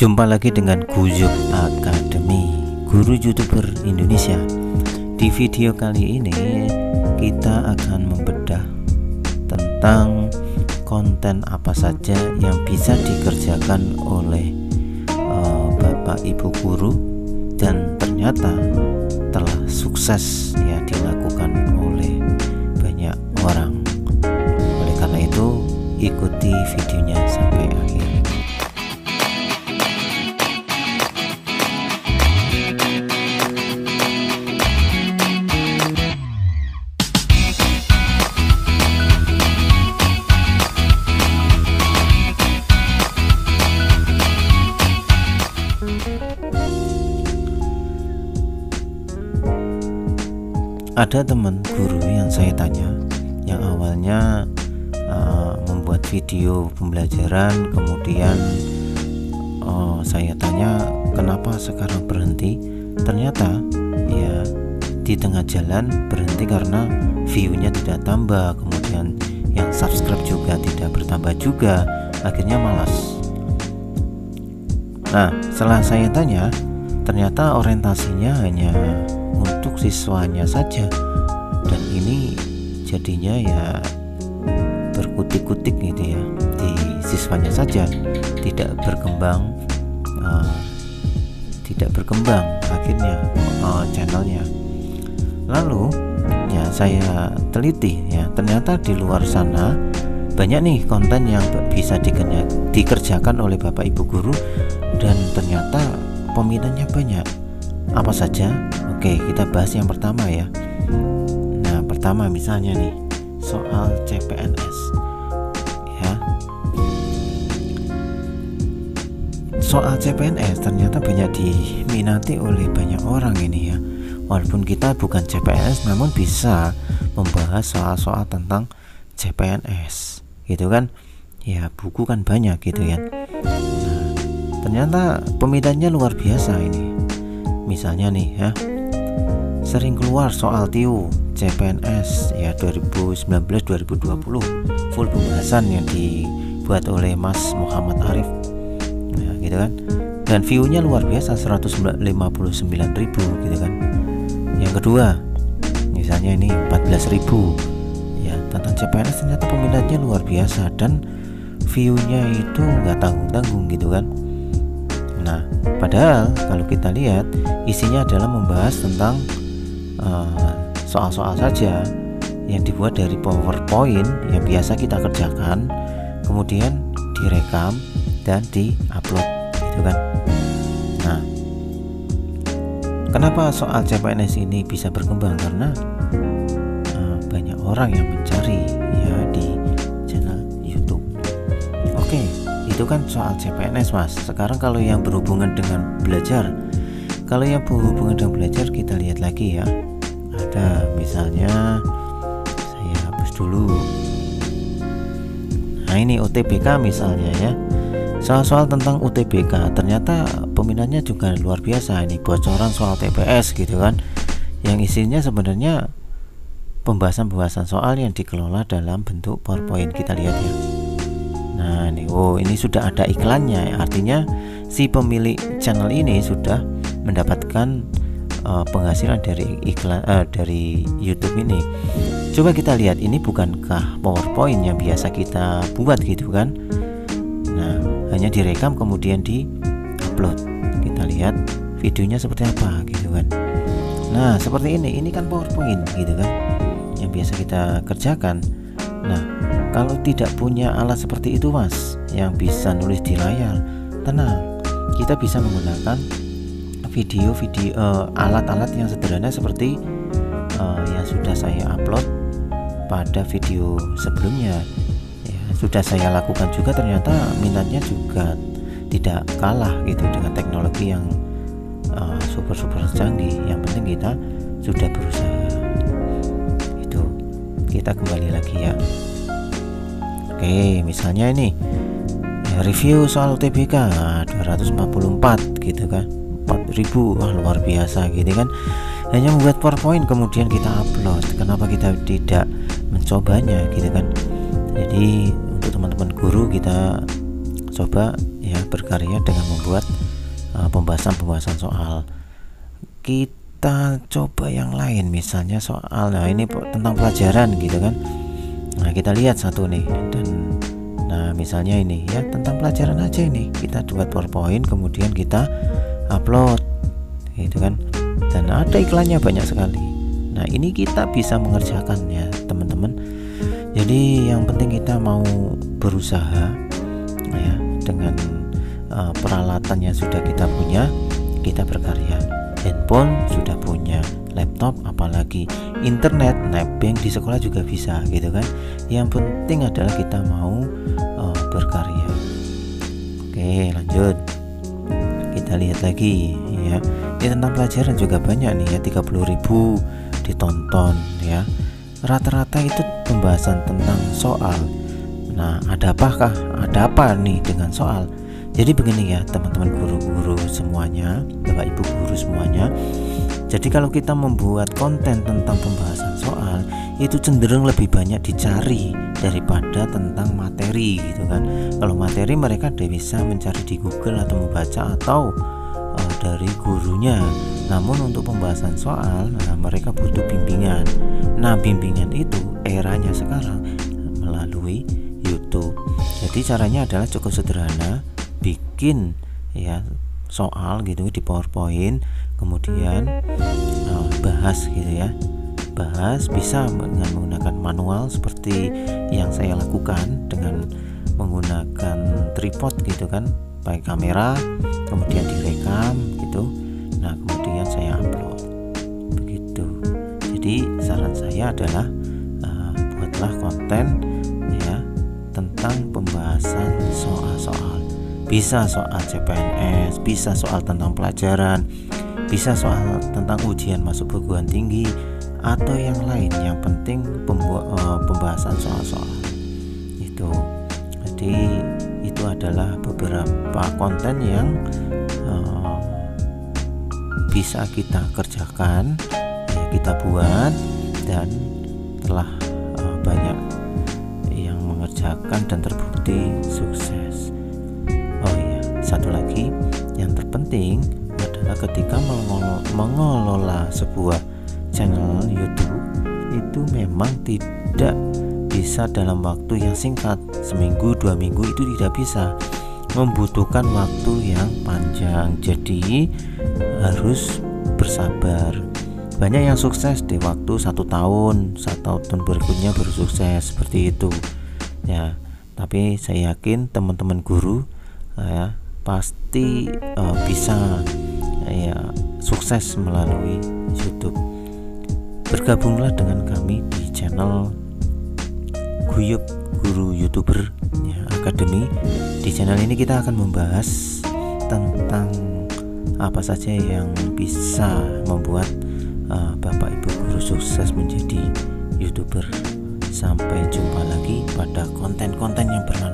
Jumpa lagi dengan Guyub Academy, guru YouTuber Indonesia. Di video kali ini kita akan membedah tentang konten apa saja yang bisa dikerjakan oleh Bapak Ibu guru dan ternyata telah sukses ya dilakukan oleh banyak orang. Oleh karena itu ikuti videonya sampai akhir. Ada teman guru yang saya tanya, yang awalnya membuat video pembelajaran, kemudian saya tanya kenapa sekarang berhenti. Ternyata ya di tengah jalan berhenti karena view-nya tidak tambah, kemudian yang subscribe juga tidak bertambah juga, akhirnya malas. Nah, setelah saya tanya, ternyata orientasinya hanya untuk siswanya saja, dan ini jadinya ya berkutik-kutik gitu ya, di siswanya saja, tidak berkembang akhirnya channelnya. Lalu ya saya teliti ya, ternyata di luar sana banyak nih konten yang bisa dikerjakan oleh Bapak Ibu guru dan ternyata peminatnya banyak. Apa saja? Oke, kita bahas yang pertama ya. Nah, pertama misalnya nih soal CPNS ya. Soal CPNS ternyata banyak diminati oleh banyak orang ini ya. Walaupun kita bukan CPNS, namun bisa membahas soal-soal tentang CPNS gitu kan. Ya, buku kan banyak gitu ya. Nah, ternyata peminatnya luar biasa ini. Misalnya nih ya, sering keluar soal TIU CPNS ya 2019-2020, full pembahasan yang dibuat oleh Mas Muhammad Arif ya, gitu kan, dan view-nya luar biasa 159.000 gitu kan. Yang kedua misalnya ini 14.000 ya, tentang CPNS ternyata peminatnya luar biasa dan view-nya itu nggak tanggung-tanggung gitu kan. Nah, padahal kalau kita lihat isinya adalah membahas tentang soal-soal saja yang dibuat dari PowerPoint yang biasa kita kerjakan, kemudian direkam dan diupload gitu kan. Nah, kenapa soal CPNS ini bisa berkembang? Karena banyak orang yang mencari ya di channel YouTube. Oke, itu kan soal CPNS Mas. Sekarang kalau yang berhubungan dengan belajar, kita lihat lagi ya. Ada misalnya, saya hapus dulu. Nah, ini UTBK misalnya ya. Soal-soal tentang UTBK ternyata peminatnya juga luar biasa. Ini bocoran soal TPS gitu kan, yang isinya sebenarnya pembahasan soal yang dikelola dalam bentuk PowerPoint. Kita lihat ya. Nah nih, ini sudah ada iklannya, artinya si pemilik channel ini sudah mendapatkan penghasilan dari iklan dari YouTube ini. Coba kita lihat, ini bukankah PowerPoint yang biasa kita buat gitu kan? Nah, hanya direkam kemudian di-upload. Kita lihat videonya seperti apa gitu kan. Nah, seperti ini kan PowerPoint gitu kan, yang biasa kita kerjakan. Nah, kalau tidak punya alat seperti itu Mas, yang bisa nulis di layar, tenang, kita bisa menggunakan alat-alat yang sederhana seperti yang sudah saya upload pada video sebelumnya ya, sudah saya lakukan juga. Ternyata minatnya juga tidak kalah gitu dengan teknologi yang super canggih. Yang penting kita sudah berusaha. Itu kita kembali lagi ya. Oke, misalnya ini ya, review soal UTBK 244 gitu kan, 4.000, wah luar biasa gitu kan. Hanya membuat PowerPoint kemudian kita upload. Kenapa kita tidak mencobanya gitu kan? Jadi untuk teman-teman guru kita coba ya berkarya dengan membuat pembahasan soal. Kita coba yang lain, misalnya soal, nah ini tentang pelajaran gitu kan. Nah kita lihat satu nih, dan nah misalnya ini ya tentang pelajaran aja, ini kita buat PowerPoint kemudian kita upload gitu kan, dan ada iklannya banyak sekali. Nah ini kita bisa mengerjakan ya teman-teman. Jadi yang penting kita mau berusaha ya, dengan peralatan yang sudah kita punya, kita berkarya. Handphone sudah punya, laptop apalagi, internet, nebeng di sekolah juga bisa gitu kan. Yang penting adalah kita mau berkarya. Oke, lanjut. Kita lihat lagi ya. Ini tentang pelajaran juga banyak nih ya, 30.000 ditonton ya. Rata-rata itu pembahasan tentang soal. Nah, ada apa nih dengan soal? Jadi begini ya teman-teman guru-guru semuanya, Bapak Ibu guru semuanya. Jadi kalau kita membuat konten tentang pembahasan soal, itu cenderung lebih banyak dicari daripada tentang materi gitu kan. Kalau materi mereka bisa mencari di Google atau membaca atau dari gurunya. Namun untuk pembahasan soal, mereka butuh bimbingan. Nah, bimbingan itu eranya sekarang melalui YouTube. Jadi caranya adalah cukup sederhana, bikin ya soal gitu di PowerPoint, kemudian bahas gitu ya. Bahas bisa dengan menggunakan manual seperti yang saya lakukan dengan menggunakan tripod gitu kan, pakai kamera, kemudian direkam gitu. Nah, kemudian saya upload begitu. Jadi saran saya adalah buatlah konten ya tentang pembahasan soal-soal. Bisa soal CPNS, bisa soal tentang pelajaran, bisa soal tentang ujian masuk perguruan tinggi, atau yang lain. Yang penting pembahasan soal-soal itu. Jadi itu adalah beberapa konten yang bisa kita kerjakan ya, kita buat, dan telah banyak yang mengerjakan dan terbukti sukses. Oh iya, satu lagi yang terpenting adalah ketika mengelola sebuah channel YouTube itu memang tidak bisa dalam waktu yang singkat, seminggu 2 minggu itu tidak bisa, membutuhkan waktu yang panjang. Jadi harus bersabar. Banyak yang sukses di waktu 1 tahun berikutnya baru sukses seperti itu ya. Tapi saya yakin teman-teman guru ya pasti bisa ya sukses melalui YouTube. Bergabunglah dengan kami di channel Guyub Guru YouTuber ya, Academy. Di channel ini kita akan membahas tentang apa saja yang bisa membuat Bapak Ibu guru sukses menjadi YouTuber. Sampai jumpa lagi pada konten-konten yang bermanfaat